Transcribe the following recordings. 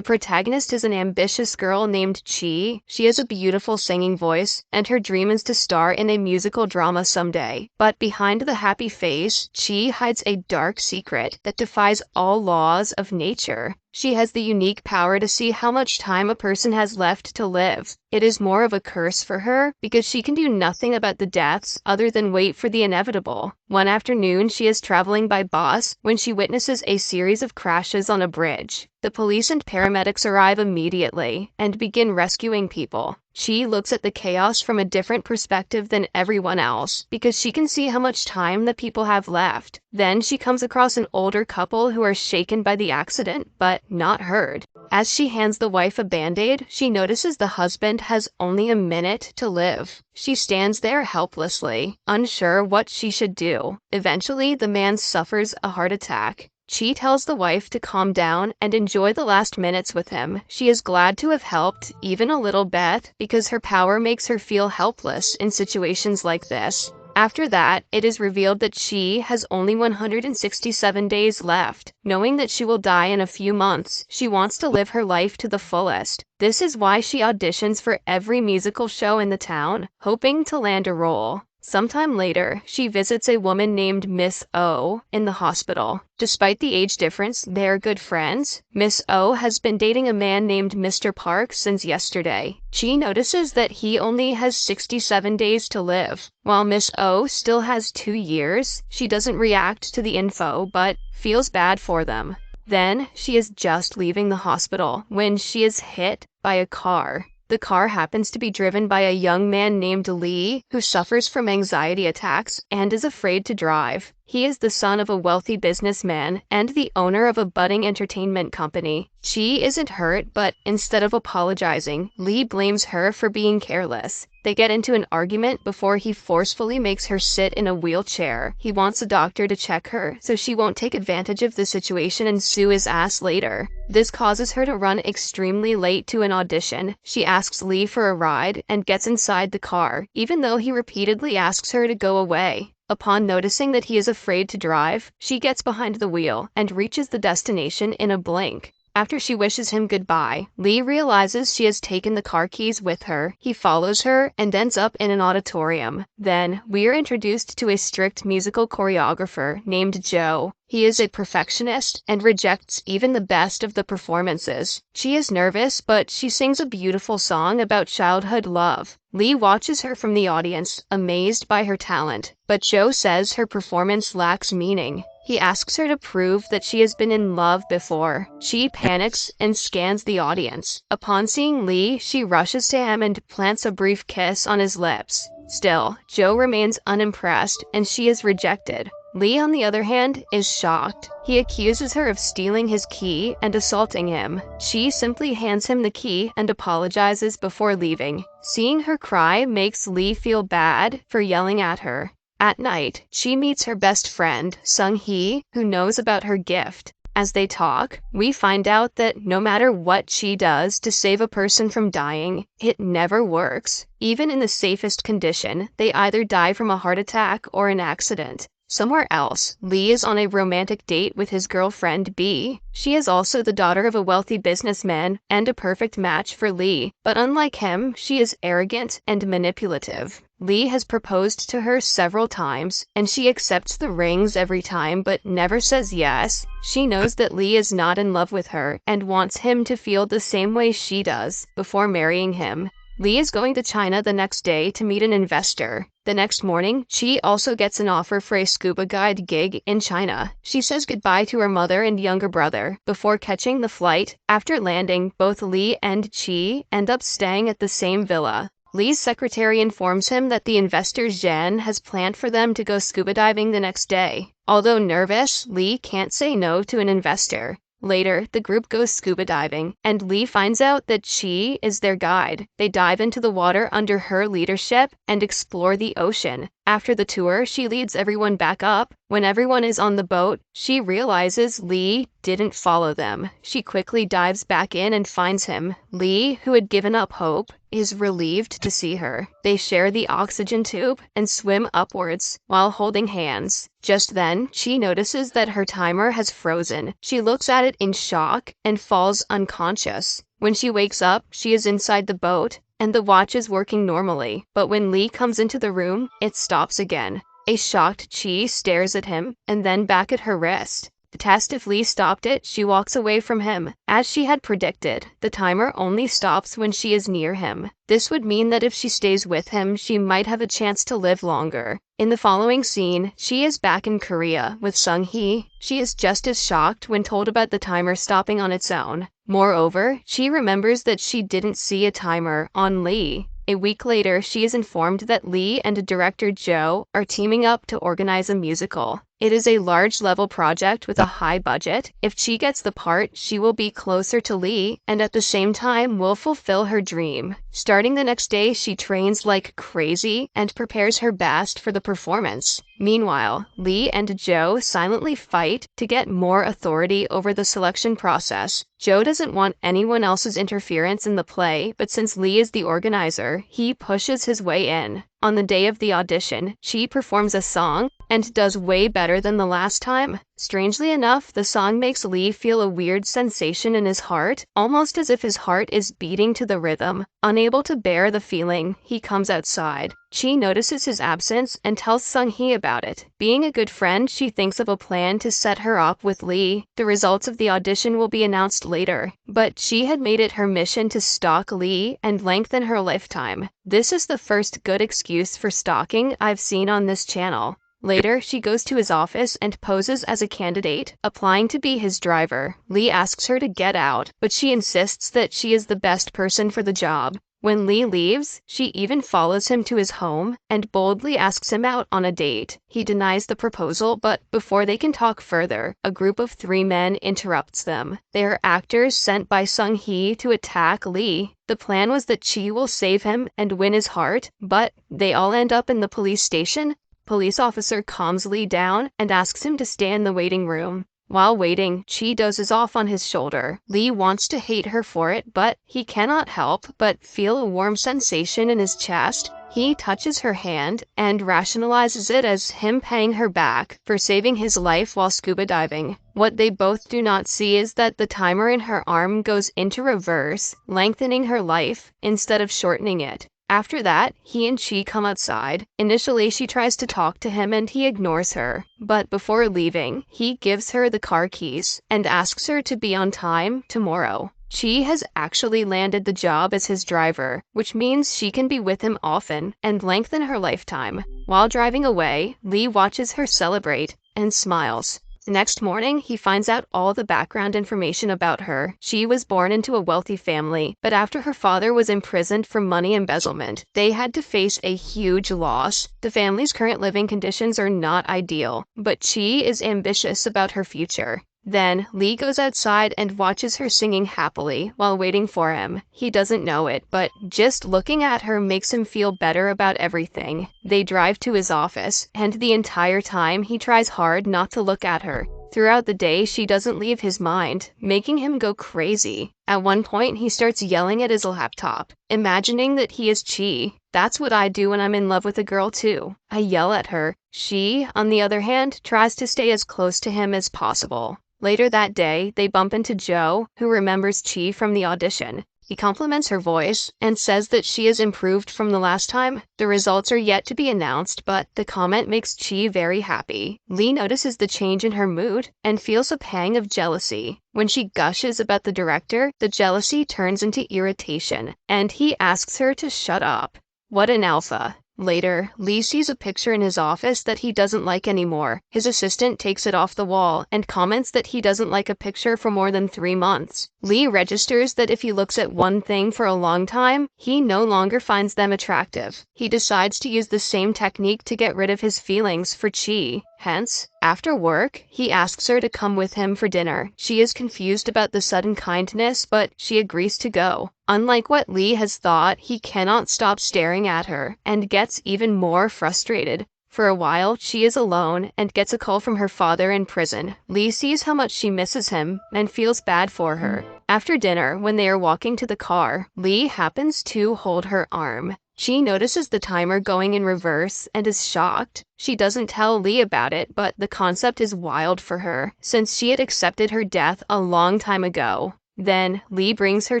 The protagonist is an ambitious girl named Chi. She has a beautiful singing voice, and her dream is to star in a musical drama someday. But behind the happy face, Chi hides a dark secret that defies all laws of nature. She has the unique power to see how much time a person has left to live. It is more of a curse for her because she can do nothing about the deaths other than wait for the inevitable. One afternoon, she is traveling by bus when she witnesses a series of crashes on a bridge. The police and paramedics arrive immediately and begin rescuing people. She looks at the chaos from a different perspective than everyone else because she can see how much time the people have left. Then she comes across an older couple who are shaken by the accident but not hurt. As she hands the wife a band-aid, she notices the husband has only a minute to live. She stands there helplessly, unsure what she should do. Eventually, the man suffers a heart attack. Chi tells the wife to calm down and enjoy the last minutes with him. She is glad to have helped, even a little bit, because her power makes her feel helpless in situations like this. After that, it is revealed that she has only 167 days left. Knowing that she will die in a few months, she wants to live her life to the fullest. This is why she auditions for every musical show in the town, hoping to land a role. Sometime later, she visits a woman named Miss O in the hospital. Despite the age difference, they are good friends. Miss O has been dating a man named Mr. Park since yesterday. Chi notices that he only has 67 days to live. While Miss O still has 2 years, she doesn't react to the info, but feels bad for them. Then, she is just leaving the hospital when she is hit by a car. The car happens to be driven by a young man named Lee, who suffers from anxiety attacks and is afraid to drive. He is the son of a wealthy businessman and the owner of a budding entertainment company. Chi isn't hurt, but instead of apologizing, Lee blames her for being careless. They get into an argument before he forcefully makes her sit in a wheelchair. He wants a doctor to check her, so she won't take advantage of the situation and sue his ass later. This causes her to run extremely late to an audition. She asks Lee for a ride and gets inside the car, even though he repeatedly asks her to go away. Upon noticing that he is afraid to drive, she gets behind the wheel and reaches the destination in a blink. After she wishes him goodbye, Lee realizes she has taken the car keys with her. He follows her and ends up in an auditorium. Then, we are introduced to a strict musical choreographer named Joe. He is a perfectionist and rejects even the best of the performances. She is nervous, but she sings a beautiful song about childhood love. Lee watches her from the audience, amazed by her talent, but Joe says her performance lacks meaning. He asks her to prove that she has been in love before. She panics and scans the audience. Upon seeing Lee, she rushes to him and plants a brief kiss on his lips. Still, Joe remains unimpressed and she is rejected. Lee, on the other hand, is shocked. He accuses her of stealing his key and assaulting him. She simply hands him the key and apologizes before leaving. Seeing her cry makes Lee feel bad for yelling at her. At night, she meets her best friend, Sung-hee, who knows about her gift. As they talk, we find out that no matter what she does to save a person from dying, it never works. Even in the safest condition, they either die from a heart attack or an accident. Somewhere else, Lee is on a romantic date with his girlfriend B. She is also the daughter of a wealthy businessman and a perfect match for Lee, but unlike him, she is arrogant and manipulative. Lee has proposed to her several times, and she accepts the rings every time but never says yes. She knows that Lee is not in love with her and wants him to feel the same way she does before marrying him. Lee is going to China the next day to meet an investor. The next morning, Chi also gets an offer for a scuba guide gig in China. She says goodbye to her mother and younger brother before catching the flight. After landing, both Lee and Chi end up staying at the same villa. Lee's secretary informs him that the investor Zhen has planned for them to go scuba diving the next day. Although nervous, Lee can't say no to an investor. Later, the group goes scuba diving, and Lee finds out that Chi is their guide. They dive into the water under her leadership and explore the ocean. After the tour, she leads everyone back up. When everyone is on the boat, she realizes Lee didn't follow them. She quickly dives back in and finds him. Lee, who had given up hope, is relieved to see her. They share the oxygen tube and swim upwards while holding hands. Just then, she notices that her timer has frozen. She looks at it in shock and falls unconscious. When she wakes up, she is inside the boat, and the watch is working normally. But when Lee comes into the room, it stops again. A shocked Chi stares at him and then back at her wrist. To test if Lee stopped it, she walks away from him. As she had predicted, the timer only stops when she is near him. This would mean that if she stays with him, she might have a chance to live longer. In the following scene, she is back in Korea with Sung-hee. She is just as shocked when told about the timer stopping on its own. Moreover, she remembers that she didn't see a timer on Lee. A week later, she is informed that Lee and director Joe are teaming up to organize a musical. It is a large-level project with a high budget. If Chi gets the part, she will be closer to Lee and at the same time will fulfill her dream. Starting the next day, she trains like crazy and prepares her best for the performance. Meanwhile, Lee and Joe silently fight to get more authority over the selection process. Joe doesn't want anyone else's interference in the play, but since Lee is the organizer, he pushes his way in. On the day of the audition, Chi performs a song and does way better than the last time. Strangely enough, the song makes Lee feel a weird sensation in his heart, almost as if his heart is beating to the rhythm. Unable to bear the feeling, he comes outside. Chi notices his absence and tells Sung-hee about it. Being a good friend, she thinks of a plan to set her up with Lee. The results of the audition will be announced later, but Chi had made it her mission to stalk Lee and lengthen her lifetime. This is the first good excuse for stalking I've seen on this channel. Later, she goes to his office and poses as a candidate, applying to be his driver. Lee asks her to get out, but she insists that she is the best person for the job. When Lee leaves, she even follows him to his home and boldly asks him out on a date. He denies the proposal, but before they can talk further, a group of 3 men interrupts them. They are actors sent by Sung-hee to attack Lee. The plan was that Chi will save him and win his heart, but they all end up in the police station. Police officer calms Lee down and asks him to stay in the waiting room. While waiting, Chi dozes off on his shoulder. Lee wants to hate her for it, but he cannot help but feel a warm sensation in his chest. He touches her hand and rationalizes it as him paying her back for saving his life while scuba diving. What they both do not see is that the timer in her arm goes into reverse, lengthening her life instead of shortening it. After that, he and Chi come outside. Initially, she tries to talk to him and he ignores her. But before leaving, he gives her the car keys and asks her to be on time tomorrow. Chi has actually landed the job as his driver, which means she can be with him often and lengthen her lifetime. While driving away, Lee watches her celebrate and smiles. The next morning, he finds out all the background information about her. She was born into a wealthy family, but after her father was imprisoned for money embezzlement, they had to face a huge loss. The family's current living conditions are not ideal, but Chi is ambitious about her future. Then, Lee goes outside and watches her singing happily while waiting for him. He doesn't know it, but just looking at her makes him feel better about everything. They drive to his office, and the entire time he tries hard not to look at her. Throughout the day, she doesn't leave his mind, making him go crazy. At one point, he starts yelling at his laptop, imagining that he is Chi. That's what I do when I'm in love with a girl too. I yell at her. She, on the other hand, tries to stay as close to him as possible. Later that day, they bump into Joe, who remembers Chi from the audition. He compliments her voice and says that she has improved from the last time. The results are yet to be announced, but the comment makes Chi very happy. Lee notices the change in her mood and feels a pang of jealousy. When she gushes about the director, the jealousy turns into irritation, and he asks her to shut up. What an alpha. Later, Lee sees a picture in his office that he doesn't like anymore. His assistant takes it off the wall and comments that he doesn't like a picture for more than 3 months. Lee registers that if he looks at one thing for a long time, he no longer finds them attractive. He decides to use the same technique to get rid of his feelings for Chi. Hence, after work, he asks her to come with him for dinner. She is confused about the sudden kindness, but she agrees to go. Unlike what Lee has thought, he cannot stop staring at her and gets even more frustrated. For a while, she is alone and gets a call from her father in prison. Lee sees how much she misses him and feels bad for her. After dinner, when they are walking to the car, Lee happens to hold her arm. She notices the timer going in reverse and is shocked. She doesn't tell Lee about it, but the concept is wild for her, since she had accepted her death a long time ago. Then, Lee brings her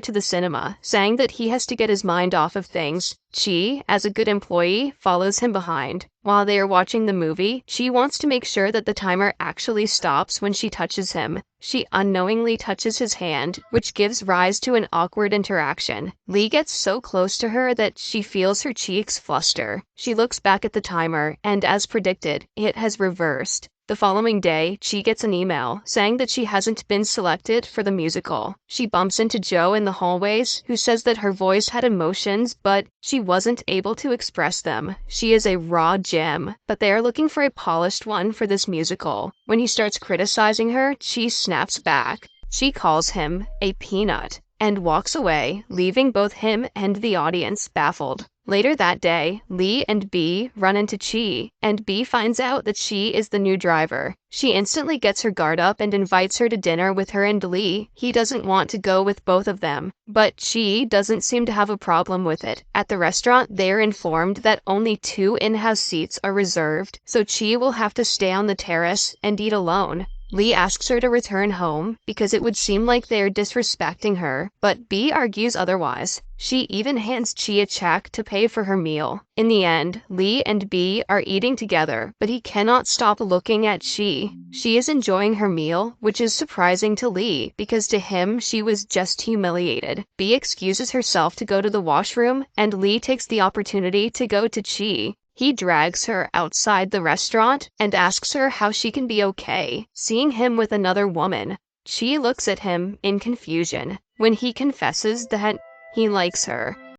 to the cinema, saying that he has to get his mind off of things. Chi, as a good employee, follows him behind. While they are watching the movie, Chi wants to make sure that the timer actually stops when she touches him. She unknowingly touches his hand, which gives rise to an awkward interaction. Lee gets so close to her that she feels her cheeks fluster. She looks back at the timer, and as predicted, it has reversed. The following day, Chi gets an email saying that she hasn't been selected for the musical. She bumps into Joe in the hallways, who says that her voice had emotions, but she wasn't able to express them. She is a raw gem, but they are looking for a polished one for this musical. When he starts criticizing her, Chi snaps back. She calls him a peanut and walks away, leaving both him and the audience baffled. Later that day, Lee and B run into Chi, and B finds out that she is the new driver. She instantly gets her guard up and invites her to dinner with her and Lee. He doesn't want to go with both of them, but Chi doesn't seem to have a problem with it. At the restaurant, they are informed that only 2 in-house seats are reserved, so Chi will have to stay on the terrace and eat alone. Lee asks her to return home because it would seem like they are disrespecting her, but B argues otherwise. She even hands Chi a check to pay for her meal. In the end, Lee and B are eating together, but he cannot stop looking at Chi. She is enjoying her meal, which is surprising to Lee because to him she was just humiliated. B excuses herself to go to the washroom, and Lee takes the opportunity to go to Chi. He drags her outside the restaurant and asks her how she can be okay, seeing him with another woman. Chi looks at him in confusion when he confesses that he likes her.